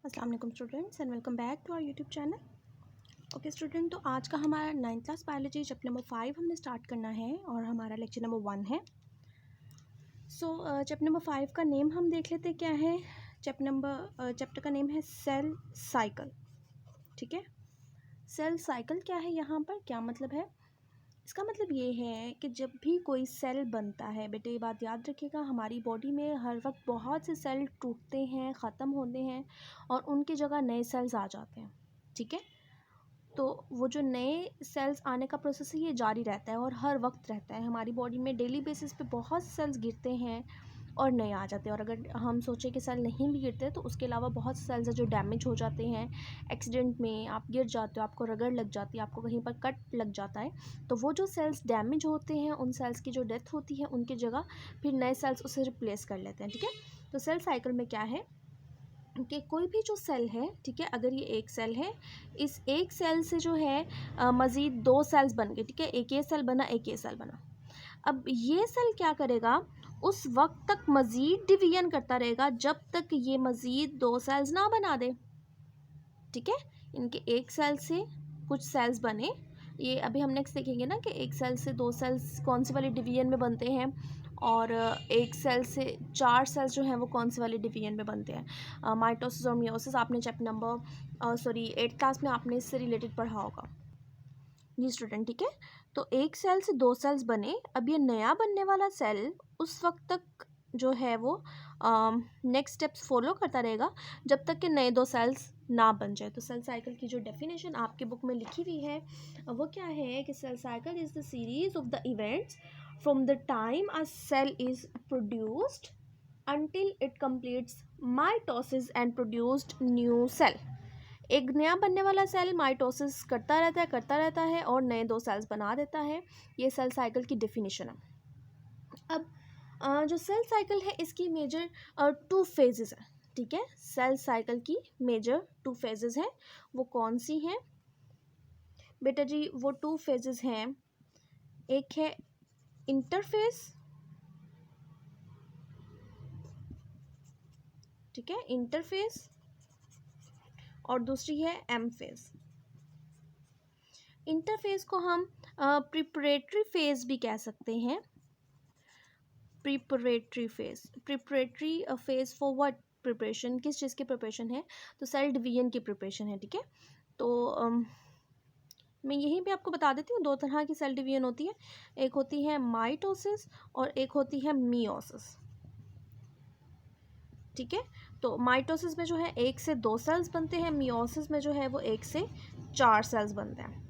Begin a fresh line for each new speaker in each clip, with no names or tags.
अस्सलाम वालेकुम students and welcome back to our YouTube channel. Okay student, तो आज का हमारा 9th class biology chapter number 5 हमने स्टार्ट करना है और हमारा लेक्चर नंबर 1 है। चैप्टर नंबर 5 का नेम हम देख लेते हैं क्या है। चैप्टर का नेम है सेल साइकिल। ठीक है, सेल साइकिल क्या है, यहाँ पर क्या मतलब है। इसका मतलब ये है कि जब भी कोई सेल बनता है, बेटे ये बात याद रखिएगा, हमारी बॉडी में हर वक्त बहुत से सेल टूटते हैं, ख़त्म होते हैं और उनकी जगह नए सेल्स आ जाते हैं। ठीक है, तो वो जो नए सेल्स आने का प्रोसेस है ये जारी रहता है और हर वक्त रहता है। हमारी बॉडी में डेली बेसिस पे बहुत से सेल्स गिरते हैं और नए आ जाते हैं। और अगर हम सोचें कि सेल नहीं भी गिरते तो उसके अलावा बहुत से सेल्स हैं जो डैमेज हो जाते हैं। एक्सीडेंट में आप गिर जाते हो, आपको रगड़ लग जाती है, आपको कहीं पर कट लग जाता है, तो वो जो सेल्स डैमेज होते हैं उन सेल्स की जो डेथ होती है उनकी जगह फिर नए सेल्स उसे रिप्लेस कर लेते हैं। ठीक है, तो सेल साइकिल में क्या है कि कोई भी जो सेल है, ठीक है, अगर ये एक सेल है, इस एक सेल से जो है मज़ीद 2 सेल्स बन गए। ठीक है, एक ये सेल बना, एक ये सेल बना। अब ये सेल क्या करेगा, उस वक्त तक मज़ीद डिवीजन करता रहेगा जब तक ये मज़ीद 2 सेल्स ना बना दे। ठीक है, इनके एक सेल से कुछ सेल्स बने, ये अभी हम नेक्स्ट देखेंगे ना कि एक सेल से 2 सेल्स कौन सी वाली डिवीजन में बनते हैं और एक सेल से 4 सेल्स जो हैं वो कौन सी वाली डिवीजन में बनते हैं। माइटोसिस और मियोसिस आपने चैप्टर नंबर 8th क्लास में आपने इससे रिलेटेड पढ़ा होगा जी स्टूडेंट। ठीक है, तो एक सेल से 2 सेल्स बने, अब ये नया बनने वाला सेल उस वक्त तक जो है वो नेक्स्ट स्टेप्स फॉलो करता रहेगा जब तक कि नए 2 सेल्स ना बन जाए। तो सेल साइकिल की जो डेफिनेशन आपके बुक में लिखी हुई है वो क्या है कि cell cycle is the series of the events from the time a cell is produced until it completes mitosis and produced new cell। एक नया बनने वाला सेल माइटोसिस करता रहता है और नए 2 सेल्स बना देता है। ये सेल साइकिल की डेफिनेशन है। अब जो सेल साइकिल है इसकी मेजर 2 फेजेस है। ठीक है, सेल साइकिल की मेजर 2 फेजेस हैं। वो कौन सी हैं बेटा जी? वो 2 फेजेस हैं, एक है इंटरफेज, ठीक है, इंटरफेज, और दूसरी है एम फेज। इंटरफेज को हम प्रिपरेटरी फेज भी कह सकते हैं। Preparatory phase for what? Preparation, किस चीज़ की प्रिपरेशन है? तो सेल डिवीजन की प्रिपरेशन है। ठीक है, तो मैं यहीं पे आपको बता देती हूँ, 2 तरह की सेल डिवीजन होती है, एक होती है माइटोसिस और एक होती है मियोसिस। ठीक है, तो माइटोसिस में जो है 1 से 2 सेल्स बनते हैं, मियोसिस में जो है वो 1 से 4 सेल्स बनते हैं।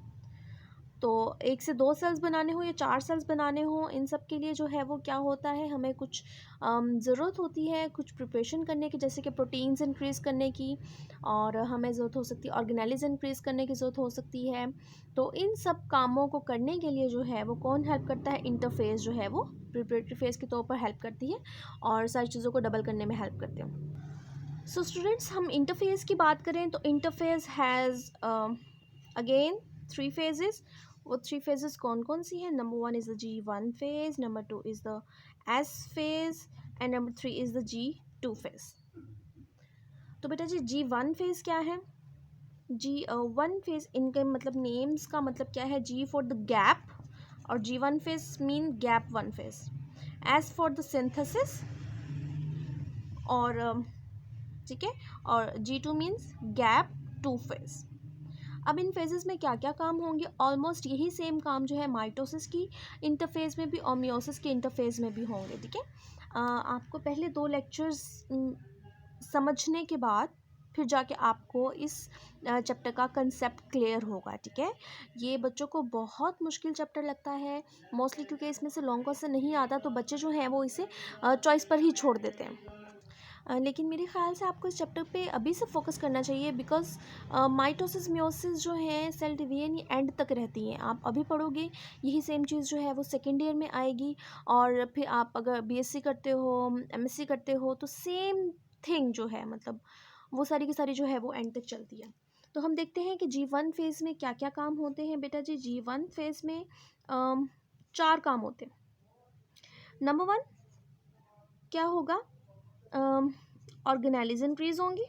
तो 1 से 2 सेल्स बनाने हो या 4 सेल्स बनाने हो, इन सब के लिए जो है वो क्या होता है, हमें कुछ ज़रूरत होती है कुछ प्रिपरेशन करने की, जैसे कि प्रोटीन्स इंक्रीज़ करने की, और हमें ज़रूरत हो सकती है ऑर्गेनेल्स इंक्रीज़ करने की ज़रूरत हो सकती है। तो इन सब कामों को करने के लिए जो है वो कौन हेल्प करता है? इंटरफेस जो है वो प्रिपरेटरी फेज़ के तौर पर हेल्प करती है और सारी चीज़ों को डबल करने में हेल्प करते हैं। सो स्टूडेंट्स, हम इंटरफेस की बात करें तो इंटरफेस हैज़ अगेन 3 फेजेस। वो 3 फेजेस कौन कौन सी हैं? Number 1 is the G1 phase, number 2 is the S phase and number 3 is the G2 phase. तो बेटा जी G1 फेज क्या है? G1 फेज, इनके मतलब नेम्स का मतलब क्या है? G फॉर द गैप और G1 phase mean gap 1 phase, S for the synthesis और ठीक है, और G2 मीन्स गैप 2 फेज। अब इन फेजेस में क्या क्या काम होंगे? ऑलमोस्ट यही सेम काम जो है माइटोसिस की इंटरफेज में भी और मियोसिस के इंटरफेज में भी होंगे। ठीक है, आपको पहले 2 लेक्चर्स समझने के बाद फिर जाके आपको इस चैप्टर का कंसेप्ट क्लियर होगा। ठीक है, ये बच्चों को बहुत मुश्किल चैप्टर लगता है मोस्टली, क्योंकि इसमें से लॉन्ग क्वेश्चन नहीं आता, तो बच्चे जो हैं वो इसे चॉइस पर ही छोड़ देते हैं। लेकिन मेरे ख़्याल से आपको इस चैप्टर पे अभी से फोकस करना चाहिए, बिकॉज माइटोसिस मियोसिस जो है सेल डिवीजन ये एंड तक रहती हैं। आप अभी पढ़ोगे यही सेम चीज़ जो है वो सेकेंड ईयर में आएगी, और फिर आप अगर बीएससी करते हो, एमएससी करते हो, तो सेम थिंग जो है मतलब वो सारी की सारी जो है वो एंड तक चलती है। तो हम देखते हैं कि G1 फेज़ में क्या क्या काम होते हैं बेटा जी। G1 फेज़ में 4 काम होते हैं। नंबर 1 क्या होगा? ऑर्गेनेलिज इंक्रीज होंगी।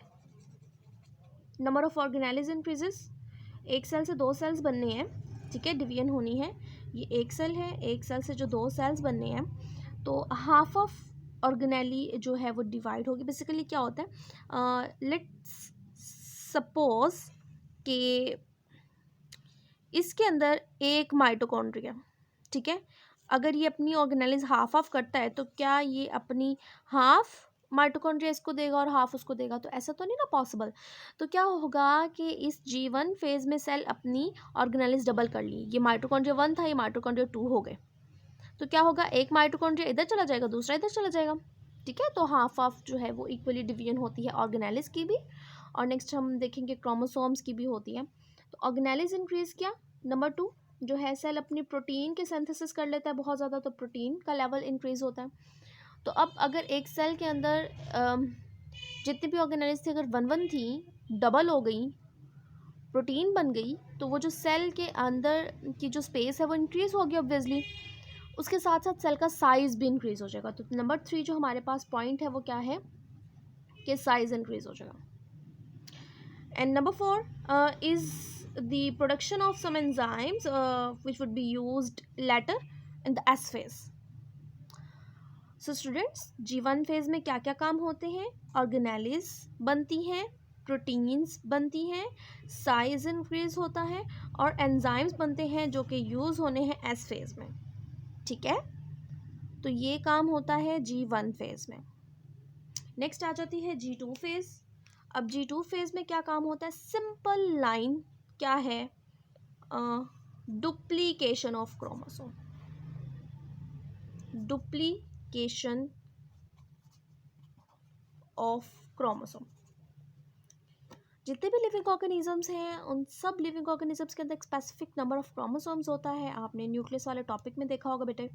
नंबर ऑफ ऑर्गेनेलिज इंक्रीजेस, एक सेल से दो सेल्स बनने हैं, ठीक है, डिवीजन होनी है। ये एक सेल है, एक सेल से जो दो सेल्स बनने हैं, तो हाफ ऑफ ऑर्गेनेली जो है वो डिवाइड होगी। बेसिकली क्या होता है, लेट्स सपोज कि इसके अंदर एक माइटोकॉन्ड्रिया, ठीक है, अगर ये अपनी ऑर्गेनेलिज हाफ ऑफ करता है तो क्या ये अपनी हाफ माइटोकॉन्ड्रिया इसको देगा और हाफ उसको देगा? तो ऐसा तो नहीं ना पॉसिबल। तो क्या होगा कि इस G1 फेज में सेल अपनी ऑर्गेनेलिज डबल कर ली, ये माइटोकॉन्ड्रिया 1 था, ये माइटोकॉन्ड्रिया 2 हो गए, तो क्या होगा, एक माइटोकॉन्ड्रिया इधर चला जाएगा, दूसरा इधर चला जाएगा, ठीक है। तो हाफ ऑफ जो है वो इक्वली डिवीजन होती है ऑर्गेनेलिज की भी, और नेक्स्ट हम देखेंगे क्रोमोसोम्स की भी होती है। तो ऑर्गेनेलिज इंक्रीज किया। नंबर 2 जो है, सेल अपनी प्रोटीन के सिंथेसिस कर लेता है बहुत ज़्यादा, तो प्रोटीन का लेवल इंक्रीज होता है। तो अब अगर एक सेल के अंदर जितनी भी ऑर्गेनेलिज थी, अगर 1 थी, डबल हो गई, प्रोटीन बन गई, तो वो जो सेल के अंदर की जो स्पेस है वो इंक्रीज होगी ऑब्वियसली, उसके साथ साथ सेल का साइज भी इंक्रीज हो जाएगा। तो नंबर 3 जो हमारे पास पॉइंट है वो क्या है कि साइज इंक्रीज हो जाएगा। And number 4 is the production of some enzymes which would be used later in the S phase. So students, G1 phase में क्या क्या काम होते हैं? ऑर्गेनेलिज बनती हैं, प्रोटीन्स बनती हैं, साइज इंक्रीज होता है, और एंजाइम्स बनते हैं जो कि यूज़ होने हैं S phase में, ठीक है। तो ये काम होता है G1 phase में। नेक्स्ट आ जाती है G2 phase। अब G2 phase में क्या काम होता है? सिंपल लाइन क्या है, duplication of chromosome, duplication of chromosome. जितने भी लिविंग ऑर्गेनिजम्स हैं उन सब लिविंग ऑर्गेनिजम्स के अंदर एक स्पेसिफिक नंबर ऑफ क्रोमोसोम्स होता है। आपने न्यूक्लियस वाले टॉपिक में देखा होगा बेटे।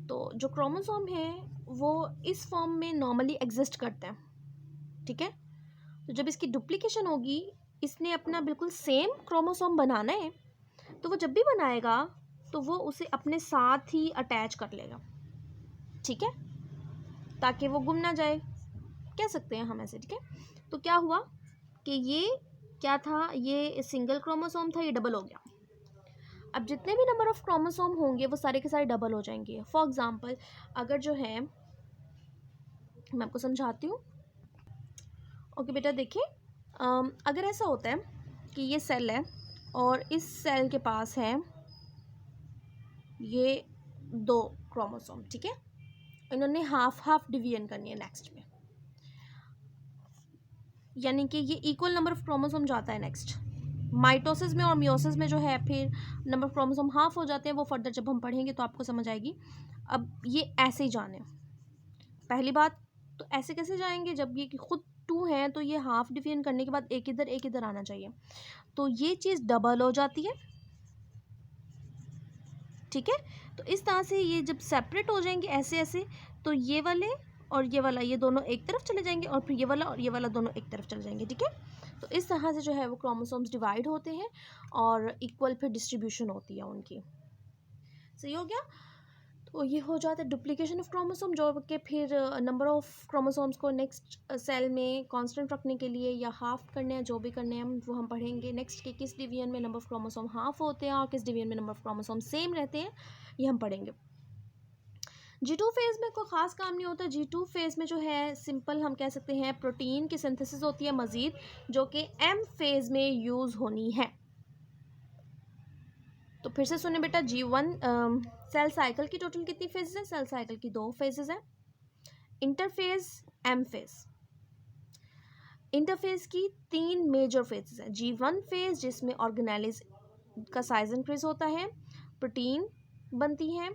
तो जो क्रोमोसोम है वो इस फॉर्म में नॉर्मली एग्जिस्ट करते हैं, ठीक है। तो जब इसकी डुप्लीकेशन होगी, इसने अपना बिल्कुल सेम क्रोमोसोम बनाना है, तो वो जब भी बनाएगा तो वो उसे अपने साथ ही अटैच कर लेगा, ठीक है, ताकि वो गुम ना जाए, कह सकते हैं हम ऐसे, ठीक है। तो क्या हुआ कि ये क्या था, ये सिंगल क्रोमोसोम था, ये डबल हो गया। अब जितने भी नंबर ऑफ क्रोमोसोम होंगे वो सारे के सारे डबल हो जाएंगे। फॉर एग्जांपल, अगर जो है, मैं आपको समझाती हूँ। ओके बेटा, देखिए, अगर ऐसा होता है कि ये सेल है और इस सेल के पास है ये 2 क्रोमोसोम, ठीक है, इन्होंने हाफ हाफ डिवीजन करनी है नेक्स्ट में, यानी कि ये इक्वल नंबर ऑफ क्रोमोसोम जाता है नेक्स्ट माइटोसिस में, और मियोसिस में जो है फिर नंबर ऑफ क्रोमोसोम हाफ हो जाते हैं। वो फर्दर जब हम पढ़ेंगे तो आपको समझ आएगी। अब ये ऐसे ही जाने, पहली बात तो ऐसे कैसे जाएंगे, जब ये खुद 2 हैं तो ये हाफ डिवीजन करने के बाद एक इधर आना चाहिए, तो ये चीज़ डबल हो जाती है, ठीक है। तो इस तरह से ये जब सेपरेट हो जाएंगे ऐसे ऐसे, तो ये वाले और ये वाला, ये दोनों एक तरफ चले जाएंगे, और फिर ये वाला और ये वाला दोनों एक तरफ चले जाएंगे, ठीक है। तो इस तरह से जो है वो क्रोमोसोम्स डिवाइड होते हैं और इक्वल फिर डिस्ट्रीब्यूशन होती है उनकी। सही हो गया। तो ये हो जाता है डुप्लीकेशन ऑफ क्रोमोसोम, जो कि फिर नंबर ऑफ क्रोमोसोम्स को नेक्स्ट सेल में कांस्टेंट रखने के लिए या हाफ करने हैं, जो भी करने हैं वो हम पढ़ेंगे नेक्स्ट के किस डिवीजन में नंबर ऑफ क्रोमोसोम हाफ होते हैं और किस डिवीजन में नंबर ऑफ क्रोमोसोम सेम रहते हैं, ये हम पढ़ेंगे। G2 फेज में कोई ख़ास काम नहीं होता। G2 फेज में जो है सिंपल हम कह सकते हैं प्रोटीन की सिंथेसिस होती है मज़ीद, जो कि M फेज में यूज़ होनी है। तो फिर से सुने बेटा, G1 सेल साइकिल की टोटल कितनी फेजेस हैं? सेल साइकिल की 2 फेजेस हैं, इंटरफेज, M फेज। इंटरफेज की 3 मेजर फेजेस हैं। G1 फेज जिसमें ऑर्गेनेलिज का साइज इंक्रीज होता है, प्रोटीन बनती है,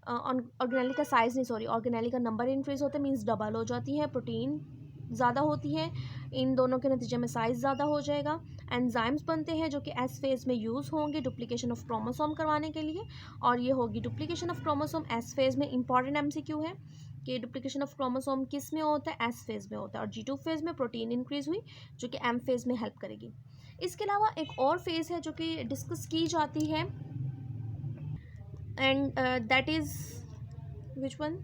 ऑर्गेनेली का साइज नहीं, सॉरी, ऑर्गेनेली का नंबर इंक्रीज होता है, मीन्स डबल हो जाती है, प्रोटीन ज़्यादा होती है, इन दोनों के नतीजे में साइज़ ज़्यादा हो जाएगा। एंजाइम्स बनते हैं जो कि एस फेज़ में यूज़ होंगे डुप्लीकेशन ऑफ क्रोमोसोम करवाने के लिए, और ये होगी duplication of chromosome S phase में। इंपॉर्टेंट एमसीक्यू है कि डुप्लीकेशन ऑफ क्रोमोसोम किस में होता है? एस फेज़ में होता है। और G2 फेज़ में प्रोटीन इंक्रीज हुई जो कि एम फेज़ में हेल्प करेगी। इसके अलावा एक और फेज़ है जो कि डिस्कस की जाती है, and that is which one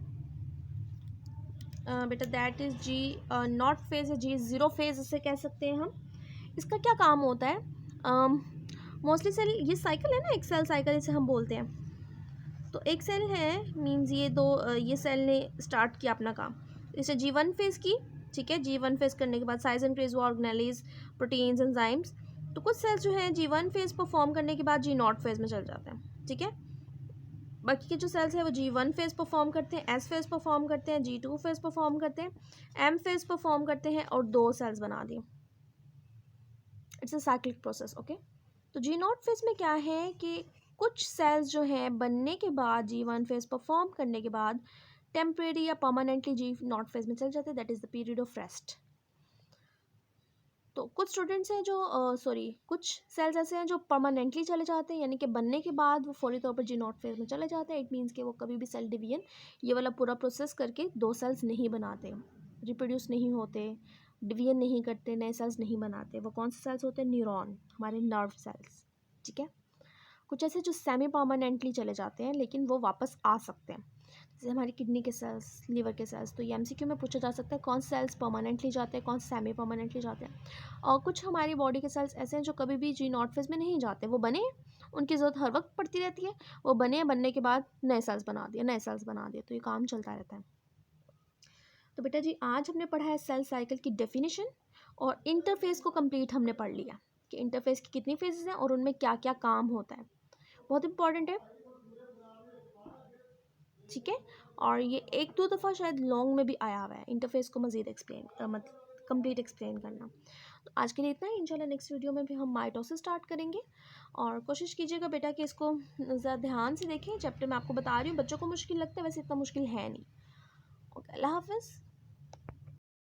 बेटा? That is G naught phase है, G0 फेज़ इसे कह सकते हैं हम। इसका क्या काम होता है? मोस्टली सेल, ये साइकिल है ना, एक सेल साइकिल इसे हम बोलते हैं। तो एक सेल है मीन्स ये सेल ने स्टार्ट किया अपना काम, इसे G1 फेज की, ठीक है। G1 फेज करने के बाद साइज इंक्रीज हुआ, ऑर्गेनेलिज, प्रोटीन्स, एंजाइम्स। तो कुछ सेल्स जो है G1 फेज परफॉर्म करने के बाद G0 फेज में चल जाते हैं, ठीक है। बाकी के जो सेल्स हैं वो G1 फेज परफॉर्म करते हैं, S फेज परफॉर्म करते हैं, G2 फेज परफॉर्म करते हैं, M फेज परफॉर्म करते हैं और 2 सेल्स बना दिए। It's a cyclic process, okay. तो G0 फेज में क्या है कि कुछ सेल्स जो हैं बनने के बाद G1 फेज परफॉर्म करने के बाद टेम्परेरी या परमानेंटली G0 फेज में चल जाते हैं, that is the period of rest. तो कुछ स्टूडेंट्स हैं जो कुछ सेल्स ऐसे हैं जो परमानेंटली चले जाते हैं, यानी कि बनने के बाद वो फौरी तौर पर G0 फेज में चले जाते हैं। इट मीन्स कि वो कभी भी सेल डिवीजन ये वाला पूरा प्रोसेस करके 2 सेल्स नहीं बनाते, रिप्रोड्यूस नहीं होते, डिवीजन नहीं करते, नए सेल्स नहीं बनाते। वो कौन से सेल्स होते हैं? न्यूरॉन, हमारे नर्व सेल्स, ठीक है। कुछ ऐसे जो सेमी परमानेंटली चले जाते हैं लेकिन वो वापस आ सकते हैं, जैसे हमारी किडनी के सेल्स, लीवर के सेल्स। तो ये MCQ में पूछा जा सकता है कौन से सेल्स परमानेंटली जाते हैं, कौन से सेमी परमानेंटली जाते हैं। और कुछ हमारी बॉडी के सेल्स ऐसे हैं जो कभी भी G0 फेज में नहीं जाते, वो बने, उनकी ज़रूरत हर वक्त पड़ती रहती है, वो बने, बनने के बाद नए सेल्स बना दिए, नए सेल्स बना दिए, तो ये काम चलता रहता है। तो बेटा जी आज हमने पढ़ा है सेल साइकिल की डेफिनेशन और इंटरफेस को कंप्लीट हमने पढ़ लिया कि इंटरफेस की कितनी फेजेस हैं और उनमें क्या क्या काम होता है, बहुत इंपॉर्टेंट है, ठीक है। और ये 1-2 दफ़ा शायद लॉन्ग में भी आया हुआ है, इंटरफेस को मज़ीद एक्सप्लेन मतलब कंप्लीट एक्सप्लेन करना। तो आज के लिए इतना ही, इंशाल्लाह नेक्स्ट वीडियो में भी हम माइटोसिस स्टार्ट करेंगे। और कोशिश कीजिएगा बेटा कि इसको ज़रा ध्यान से देखें, चैप्टर मैं आपको बता रही हूँ, बच्चों को मुश्किल लगता है, वैसे इतना मुश्किल है नहीं। ओके, अल्लाह हाफ़िज़।